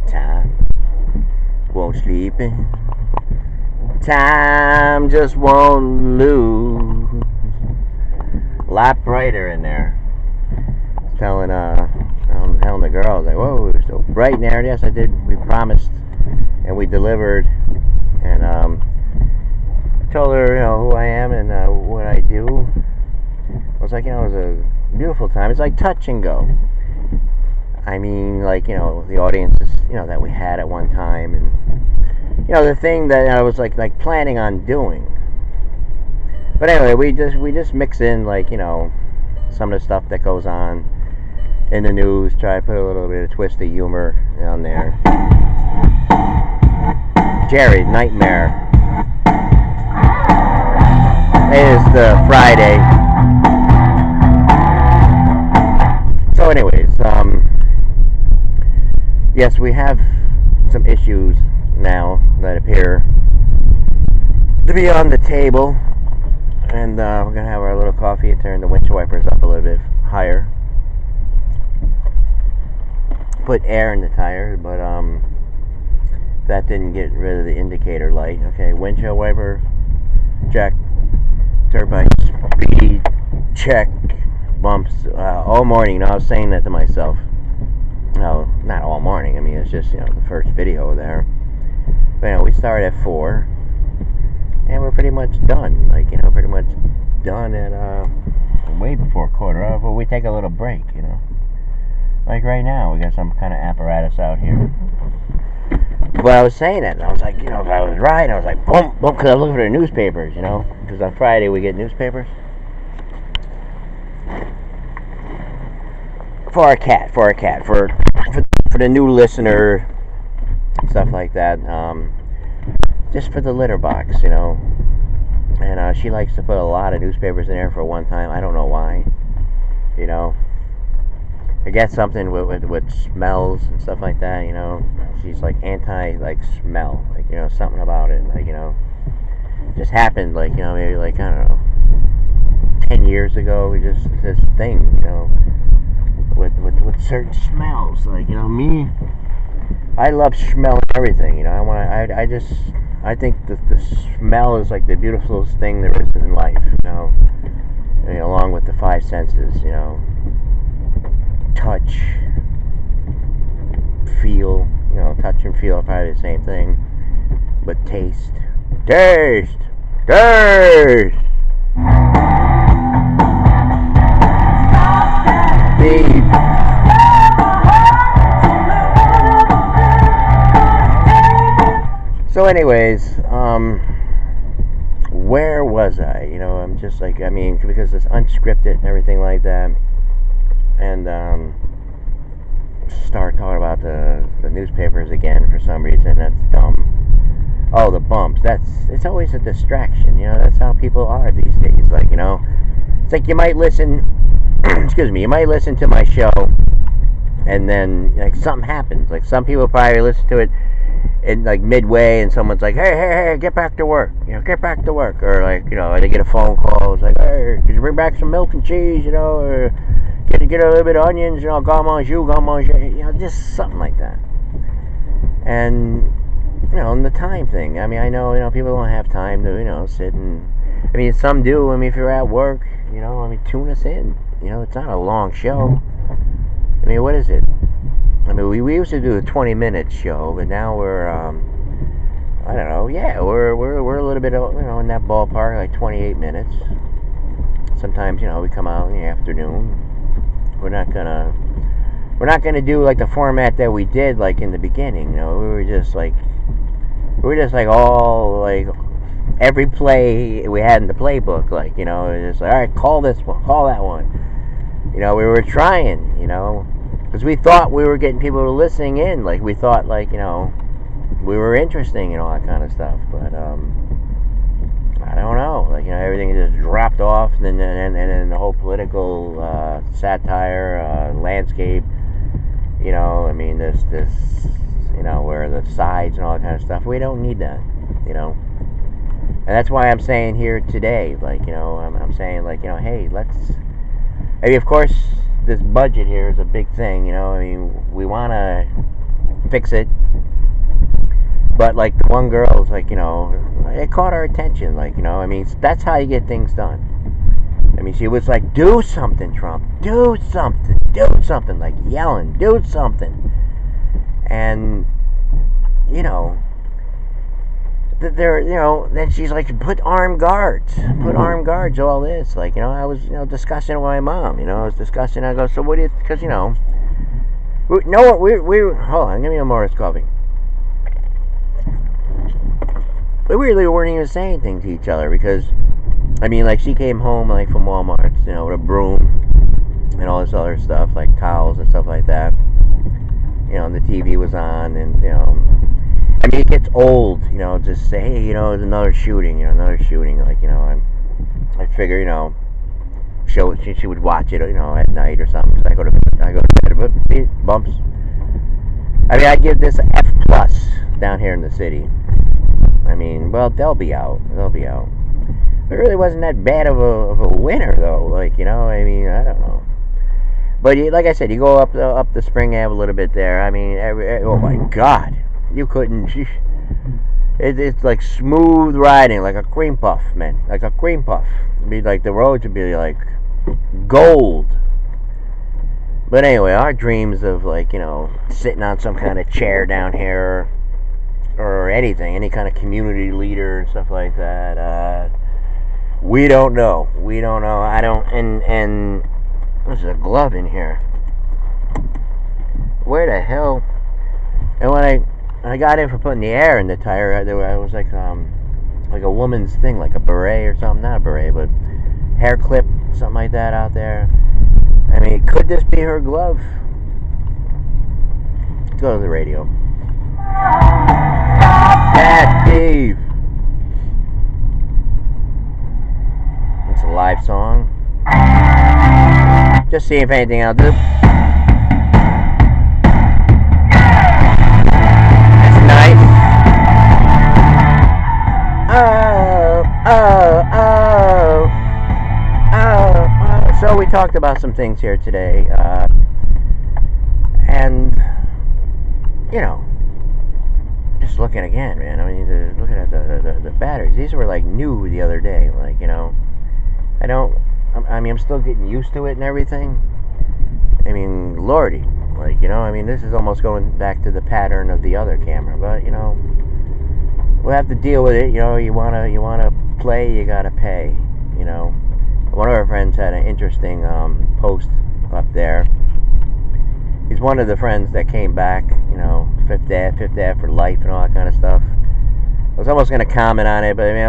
Time won't sleep in. Time just won't lose. A lot brighter in there. Telling the girls, like, whoa, it was so bright in there. Yes, I did. We promised and we delivered. And I told her, who I am and what I do. I was like, it was a beautiful time. It's like touch and go. I mean, like, the audiences, that we had at one time, and the thing that I was like planning on doing. But anyway, we just mix in, like, some of the stuff that goes on in the news. Try to put a little bit of twist of humor down there. Jerry, Nightmare. It is the Friday. So anyways, yes, we have some issues now that appear to be on the table. And we're going to have our little coffee and turn the windshield wipers up a little bit higher. Put air in the tire, but that didn't get rid of the indicator light. Okay, windshield wiper, check. Turbine speed, check. Bumps, all morning. I was saying that to myself. No, not all morning. I mean, it's just, the first video there. But we started at 4. And we're pretty much done. Like, pretty much done at, way before 4:15. But we take a little break, Like right now, we got some kind of apparatus out here. But I was saying it, and I was like, if I was right, I was like, boom, boom, because I was looking for the newspapers, Because on Friday we get newspapers. For our cat, for the new listener, stuff like that. Just for the litter box, And she likes to put a lot of newspapers in there for one time. I don't know why, I guess something with smells and stuff like that, She's like anti smell, something about it, just happened, maybe I don't know, 10 years ago, just this thing, with certain smells, me, I love smelling everything, I think that the smell is like the beautifulest thing there is in life, along with the 5 senses, touch, feel, touch and feel are probably the same thing, but taste. Beep. So anyways, where was I? I'm just like, because it's unscripted and everything like that. And start talking about the newspapers again for some reason. That's dumb. Oh, the bumps. It's always a distraction. That's how people are these days. It's like you might listen. Excuse me. You might listen to my show, and then something happens. Like some people probably listen to it in midway, and someone's like, hey, get back to work. Get back to work. Or they get a phone call. It's like, hey, could you bring back some milk and cheese? Or get a little bit of onions, garde manger, just something like that. And, and the time thing. I know, people don't have time to, sit and, some do. If you're at work, tune us in. It's not a long show. What is it? We used to do a 20-minute show, but now we're, I don't know, yeah, we're a little bit, in that ballpark, like 28 minutes. Sometimes, we come out in the afternoon. We're not gonna do like the format that we did like in the beginning. We were just like all like every play we had in the playbook. Just like, all right, call this one, call that one. We were trying, because we thought we were getting people to listening in. Like we thought, we were interesting and all that kind of stuff. But I don't know. Everything just dropped off, and then the whole political satire landscape. This where the sides and all that kind of stuff. We don't need that, And that's why I'm saying here today, I'm saying hey, let's. Of course, this budget here is a big thing, we want to fix it, But like the one girl was like, it caught our attention. Like, I mean, that's how you get things done. I mean, she was like, do something, Trump. Do something. Do something. Like yelling, do something. And, then she's like, put armed guards. Put armed guards, all this. Like, I was, discussing it with my mom. I was discussing, I go, so what do you, because, we hold on, give me a Morris coffee. We really weren't even saying anything to each other because, I mean, like, she came home, like, from Walmart, with a broom and all this other stuff, like towels and stuff like that. And the TV was on, and, I mean, it gets old, just say, hey, there's another shooting, like, I figure, she would watch it, at night or something, because I go to bed, but bumps. I mean, I'd give this an F+ down here in the city. I mean, well, they'll be out. It really wasn't that bad of a winter, though, like, I mean, I don't know. But like I said, you go up the Spring Ave a little bit there. I mean, oh my God, you couldn't. It's like smooth riding, like a cream puff, man, like a cream puff. It'd be like the roads would be like gold. But anyway, our dreams of like sitting on some kind of chair down here, or anything, any kind of community leader and stuff like that. We don't know. I don't. And there's a glove in here. Where the hell? And when I got in for putting the air in the tire, I was like a woman's thing, like a beret or something. Not a beret, but hair clip, something like that out there. I mean, could this be her glove? Let's go to the radio. Bad Dave. It's a live song. Just see if anything I'll do. That's nice. So we talked about some things here today, and just looking again, man. I mean, looking at the batteries. These were like new the other day. Like I'm still getting used to it and everything. I mean, lordy, like this is almost going back to the pattern of the other camera. But we'll have to deal with it. You wanna play, you gotta pay. One of our friends had an interesting post up there. He's one of the friends that came back, Fifth Ave for life and all that kind of stuff. I was almost going to comment on it, but I mean,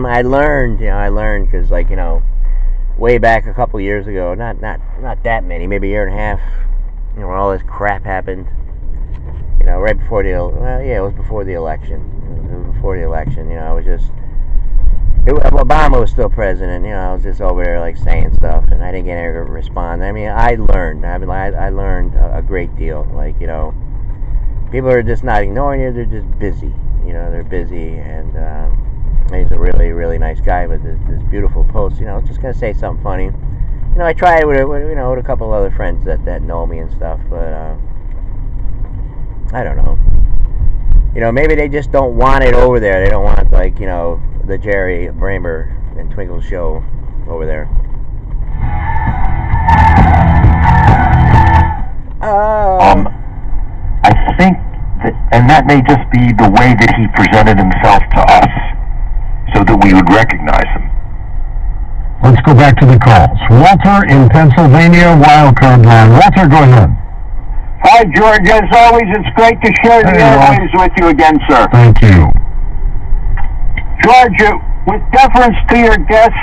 I learned because way back a couple years ago, not that many, maybe a year and a half, when all this crap happened, right before it was before the election. I was just. Obama was still president, I was just over there like saying stuff, and I didn't get any response. I mean, I learned a great deal. Like, people are just not ignoring you; they're just busy. They're busy, and he's a really, really nice guy with this beautiful post. Just gonna say something funny. I tried with a couple other friends that know me and stuff, but I don't know. Maybe they just don't want it over there. They don't want the Jerry Bramer and Twinkle show over there. I think that may just be the way that he presented himself to us, so that we would recognize him. Let's go back to the calls. Walter in Pennsylvania, wildcard line. Walter, go ahead. Hi, George. As always, it's great to share the airwaves with you again, sir. Thank you. George, with deference to your guest,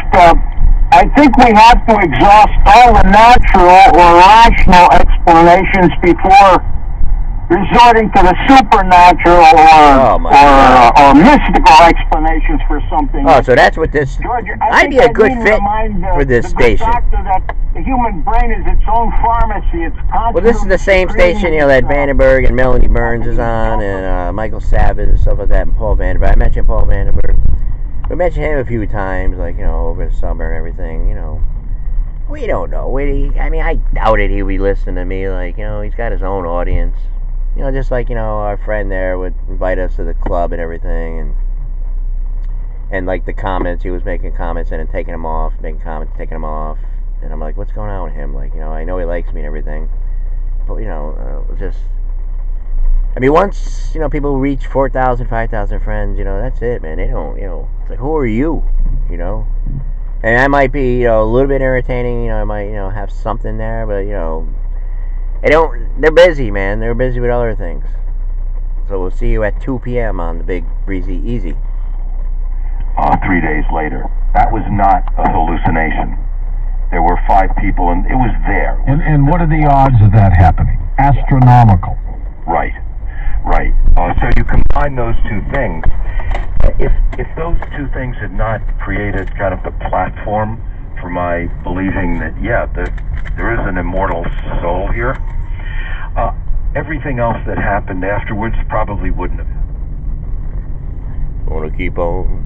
I think we have to exhaust all the natural or rational explanations before resorting to the supernatural or mystical explanations for something. Oh, so that's what this... George, I'd be a good fit for this station. That the human brain is its own pharmacy. It's well, this is the same station, that Vandenberg and Melanie Burns is on, and Michael Savage and stuff like that, and Paul Vandenberg. I mentioned Paul Vandenberg. We mentioned him a few times, over the summer and everything, We don't know. I doubt it he would listen to me, he's got his own audience. you know, just like, you know, our friend there would invite us to the club and everything, and like the comments, he was making comments and then taking them off, making comments, taking them off, and I'm like, what's going on with him? Like, you know, I know he likes me and everything, but, you know, just, I mean, once, you know, people reach 4,000, 5,000 friends, you know, that's it, man. They don't, you know, it's like, who are you, you know? And I might be, you know, a little bit entertaining, you know, I might, you know, have something there, but, you know, they're busy, man. They're busy with other things. So we'll see you at 2 p.m. on the Big Breezy Easy. 3 days later. That was not a hallucination. There were 5 people, and it was there. And what are the odds of that happening? Astronomical. Right. So you combine those two things. If those two things had not created kind of the platform for my believing that, yeah, there is an immortal soul here, everything else that happened afterwards probably wouldn't have. Want to keep on